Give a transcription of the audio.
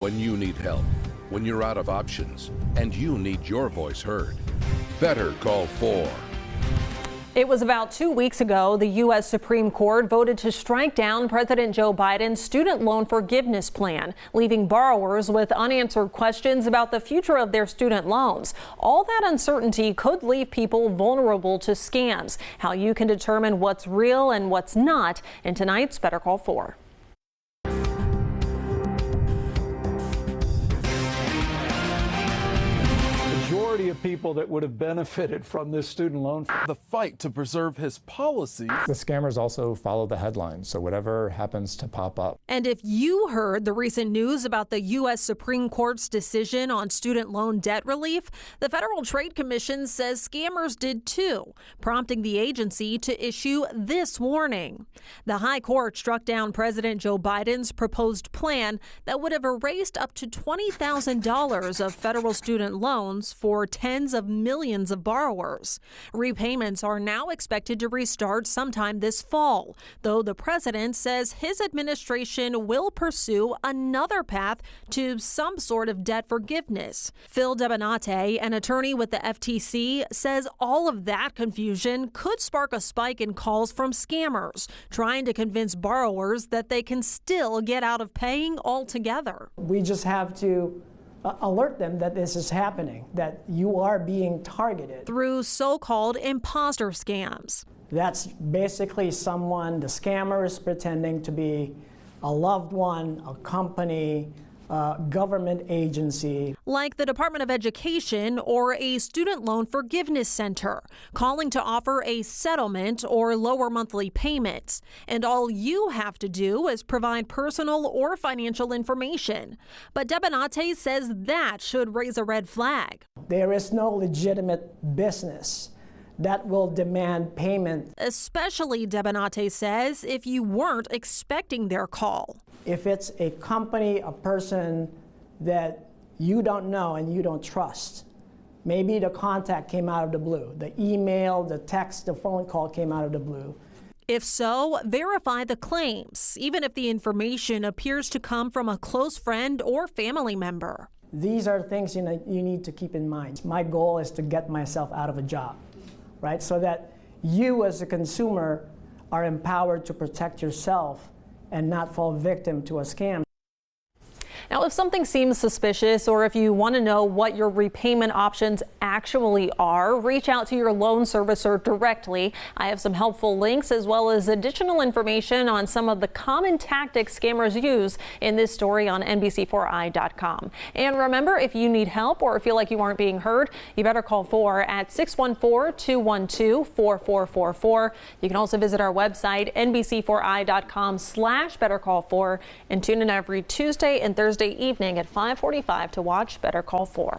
When you need help, when you're out of options, and you need your voice heard, Better Call 4. It was about 2 weeks ago the U.S. Supreme Court voted to strike down President Joe Biden's student loan forgiveness plan, leaving borrowers with unanswered questions about the future of their student loans. All that uncertainty could leave people vulnerable to scams. How you can determine what's real and what's not in tonight's Better Call 4. Majority of people that would have benefited from this student loan. The fight to preserve his policies. The scammers also follow the headlines, so whatever happens to pop up. And if you heard the recent news about the U.S. Supreme Court's decision on student loan debt relief, the Federal Trade Commission says scammers did too, prompting the agency to issue this warning. The High Court struck down President Joe Biden's proposed plan that would have erased up to $20,000 of federal student loans for tens of millions of borrowers. Repayments are now expected to restart sometime this fall, though the president says his administration will pursue another path to some sort of debt forgiveness. Phil Debonate, an attorney with the FTC, says all of that confusion could spark a spike in calls from scammers trying to convince borrowers that they can still get out of paying altogether. We just have to alert them that this is happening, that you are being targeted. Through so-called imposter scams. That's basically someone, the scammer is pretending to be a loved one, a company, government agency. Like the Department of Education or a student loan forgiveness center, calling to offer a settlement or lower monthly payments. And all you have to do is provide personal or financial information. But Debonate says that should raise a red flag. There is no legitimate business that will demand payment. Especially, Debonate says, if you weren't expecting their call. If it's a company, a person that you don't know and you don't trust, maybe the contact came out of the blue, the email, the text, the phone call came out of the blue. If so, verify the claims, even if the information appears to come from a close friend or family member. These are things you need to keep in mind. My goal is to get myself out of a job, right? So that you as a consumer are empowered to protect yourself and not fall victim to a scam. Now, if something seems suspicious or if you want to know what your repayment options actually are, reach out to your loan servicer directly. I have some helpful links as well as additional information on some of the common tactics scammers use in this story on NBC4i.com. And remember, if you need help or feel like you aren't being heard, you better call 4 at 614-212-4444. You can also visit our website, NBC4i.com/BetterCall4, and tune in every Tuesday and Thursday evening at 5:45 to watch Better Call 4.